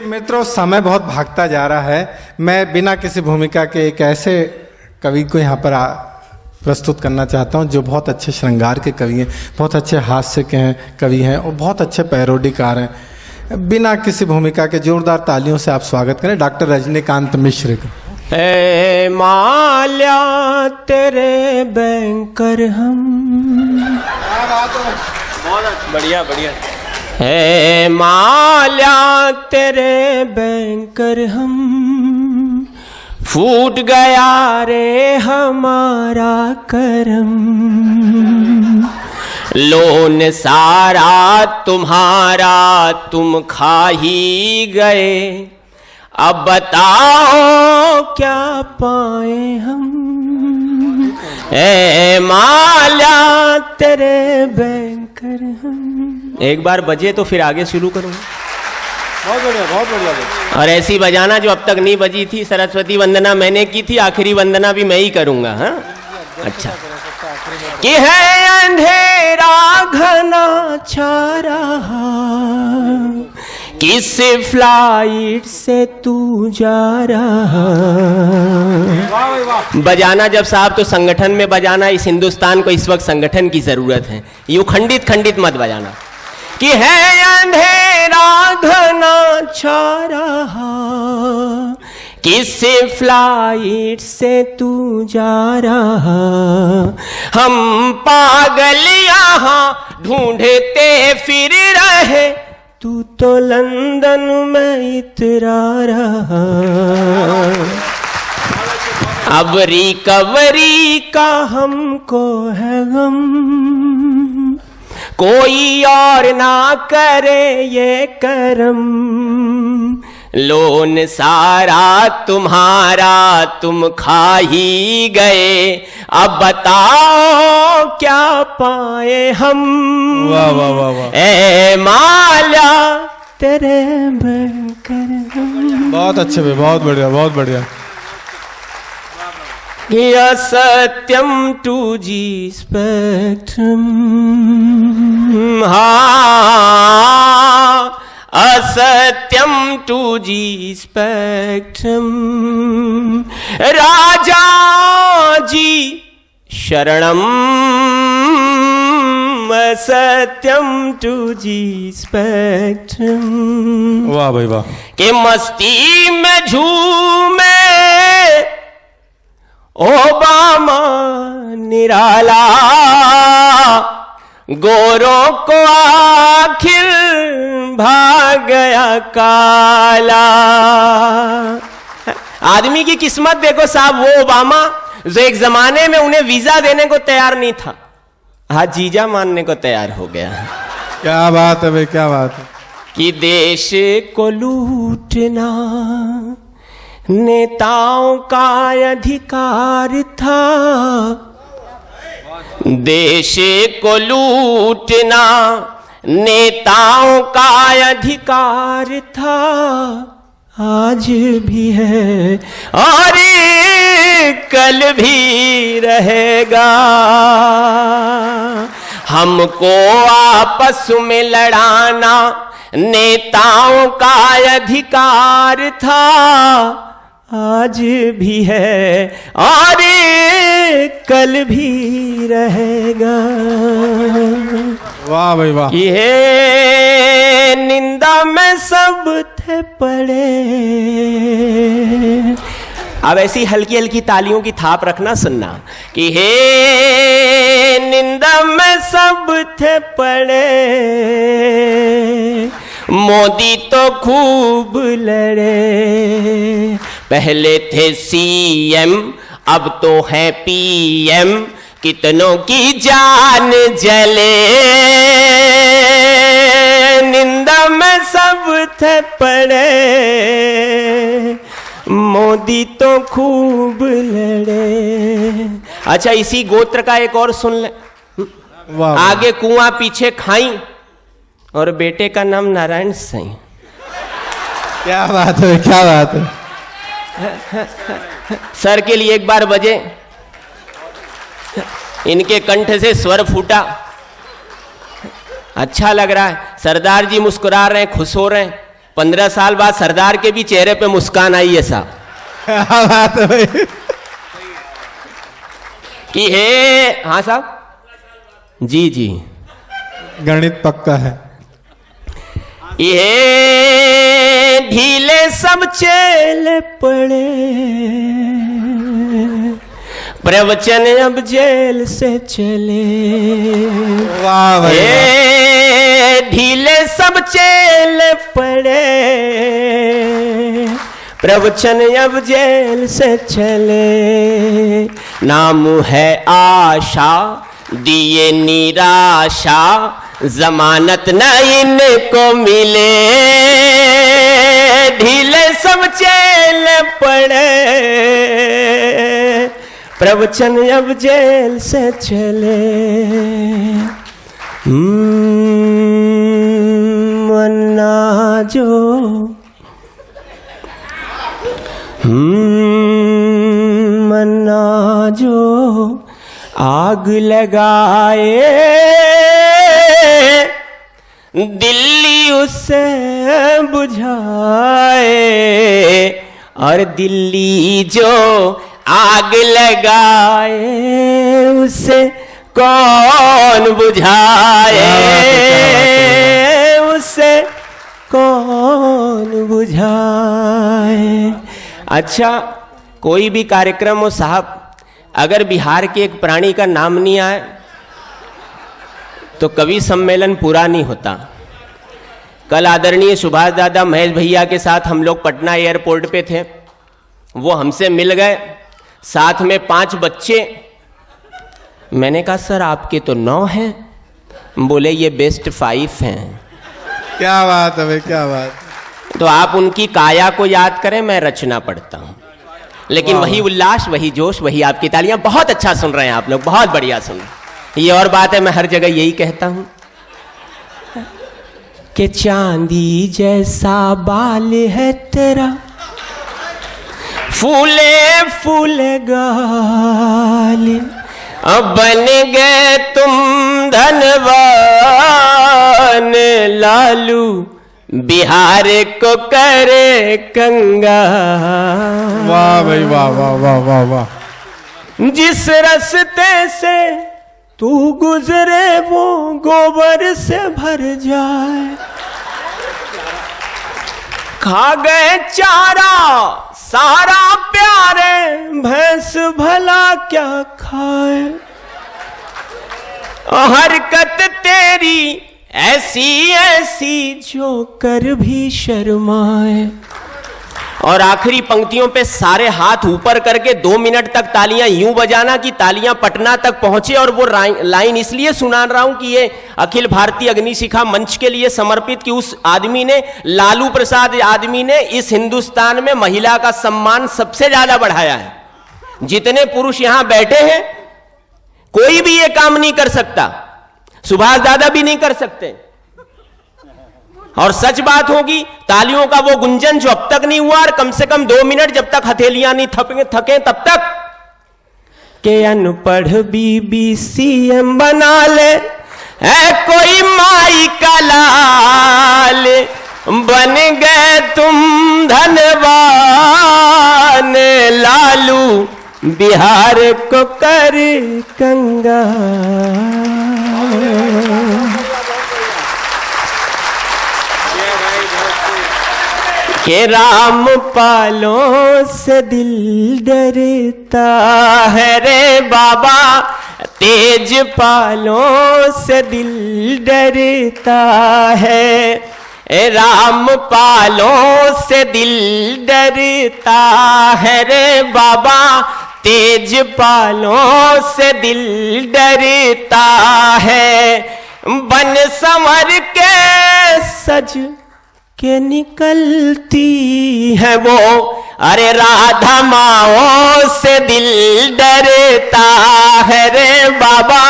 मित्रों, समय बहुत भागता जा रहा है। मैं बिना किसी भूमिका के एक ऐसे कवि को यहाँ पर प्रस्तुत करना चाहता हूँ जो बहुत अच्छे श्रृंगार के कवि हैं, बहुत अच्छे हास्य के हैं कवि हैं और बहुत अच्छे पैरोडीकार हैं। बिना किसी भूमिका के जोरदार तालियों से आप स्वागत करें डॉक्टर रजनीकांत मिश्र का। हे माल्या तेरे बैंकर हम, बहुत बढ़िया बढ़िया। हे माल्या तेरे बैंकर हम, फूट गया रे हमारा करम, लोन सारा तुम्हारा तुम खा ही गए, अब बताओ क्या पाए हम। ए माल्या तेरे बैंकर हम। एक बार बजे तो फिर आगे शुरू करूँगा। बहुत बढ़िया, बहुत बढ़िया। और ऐसी बजाना जो अब तक नहीं बजी थी। सरस्वती वंदना मैंने की थी, आखिरी वंदना भी मैं ही करूँगा। हाँ अच्छा। कि है अंधेरा घना छा रहा, किस फ्लाइट से तू जा रहा। बजाना जब साहब तो संगठन में बजाना। इस हिंदुस्तान को इस वक्त संगठन की जरूरत है। यूं खंडित खंडित मत बजाना। कि है अंधेरा घना छा रहा, किस फ्लाइट से तू जा रहा। हम पागल यहाँ ढूंढते फिर रहे, तू तो लंदन में इतरा रहा। अब रिकवरी का हमको है गम, कोई और ना करे ये करम, लोन सारा तुम्हारा तुम खा ही गए, अब बताओ क्या पाए हम। वाह वाह वाह वाह। ए माल्या तेरे बैंकर हम। बहुत अच्छे भाई, बहुत बढ़िया, बहुत बढ़िया। असत्यम 2G स्पेक्ट्रम, हाँ असत्यम 2G स्पेक्ट्रम, राजा जी शरणम, असत्यम 2G स्पेक्ट्रम। वाह भाई वाह। के मस्ती में झूमे ओबामा निराला, गोरों को आखिर भाग गया काला। आदमी की किस्मत देखो साहब, वो ओबामा जो एक जमाने में उन्हें वीजा देने को तैयार नहीं था, आज जीजा मानने को तैयार हो गया। क्या बात है भाई, क्या बात है। कि देश को लूटना नेताओं का अधिकार था, देश को लूटना नेताओं का अधिकार था, आज भी है और कल भी रहेगा। हमको आपस में लड़ाना नेताओं का अधिकार था, आज भी है और कल भी रहेगा। वाह भाई वाह। ये निंदा में सब थे पड़े। अब ऐसी हल्की हल्की तालियों की थाप रखना, सुनना। कि हे निंदा में सब थे पड़े, मोदी तो खूब लड़े, पहले थे सीएम अब तो है पीएम, कितनों की जान जले। निंदा में सब थे पड़े, मोदी तो खूब लड़े। अच्छा, इसी गोत्र का एक और सुन ले। आगे कुआं पीछे खाई और बेटे का नाम नारायण सिंह। क्या बात है, क्या बात है। सर के लिए एक बार बजे, इनके कंठ से स्वर फूटा, अच्छा लग रहा है। सरदार जी मुस्कुरा रहे हैं, खुश हो रहे हैं। 15 साल बाद सरदार के भी चेहरे पे मुस्कान आई ऐसा क्या बात है भाई। कि हे, हाँ साहब जी जी, गणित पक्का है। ये ढीले सब चेल पड़े, प्रवचन अब जेल से चले। वाह भाई ये ढीले सब चेल पड़े, प्रवचन अब जेल से चले। नाम है आशा दिए निराशा, जमानत न इनको मिले। ढीले सब चेल पड़े, प्रवचन अब जेल से चले। मन्ना जो मन्ना जो आग लगाए, दिल्ली उसे बुझाए। और दिल्ली जो आग लगाए, उसे कौन बुझाए, उसे कौन बुझाए। अच्छा, कोई भी कार्यक्रम हो साहब, अगर बिहार के एक प्राणी का नाम नहीं आए तो कवि सम्मेलन पूरा नहीं होता। कल आदरणीय सुभाष दादा महेश भैया के साथ हम लोग पटना एयरपोर्ट पे थे, वो हमसे मिल गए, साथ में 5 बच्चे। मैंने कहा सर आपके तो 9 हैं, बोले ये बेस्ट 5 हैं। क्या बात है भाई, क्या बात। तो आप उनकी काया को याद करें, मैं रचना पढ़ता हूं, लेकिन वही उल्लास, वही जोश, वही आपकी तालियां। बहुत अच्छा सुन रहे हैं आप लोग, बहुत बढ़िया सुन रहे हैं। ये और बात है, मैं हर जगह यही कहता हूं कि चांदी जैसा बाल है तेरा, फूले फूले गाल, अब बन गए तुम धनवान। लालू बिहार को करे कंगाल। वाह भाई वाह वाह वाह वाह वाह। जिस रास्ते से तू गुजरे वो गोबर से भर जाए। खा गए चारा सारा प्यारे, भैंस भला क्या खाए। हरकत तेरी ऐसी ऐसी जो कर भी शर्माए। और आखिरी पंक्तियों पे सारे हाथ ऊपर करके 2 मिनट तक तालियां यूं बजाना कि तालियां पटना तक पहुंचे। और वो लाइन इसलिए सुना रहा हूं कि ये अखिल भारतीय अग्निशिखा मंच के लिए समर्पित, कि उस आदमी ने, लालू प्रसाद आदमी ने इस हिंदुस्तान में महिला का सम्मान सबसे ज्यादा बढ़ाया है। जितने पुरुष यहां बैठे हैं कोई भी ये काम नहीं कर सकता, सुभाष दादा भी नहीं कर सकते। और सच बात होगी, तालियों का वो गुंजन जो अब तक नहीं हुआ, और कम से कम 2 मिनट जब तक हथेलियां नहीं थके तब तक के अनपढ़ BBCM बना ले, है कोई माई का लाल, बन गए तुम धनवान। लालू बिहार को कर कंगाल। के राम पालों से दिल डरता है रे बाबा, तेज पालों से दिल डरता है। राम पालों से दिल डरता है रे बाबा, तेज पालों से दिल डरता है। बन संवर के सज के निकलती है वो, अरे राधा माओ से दिल डरता है रे बाबा,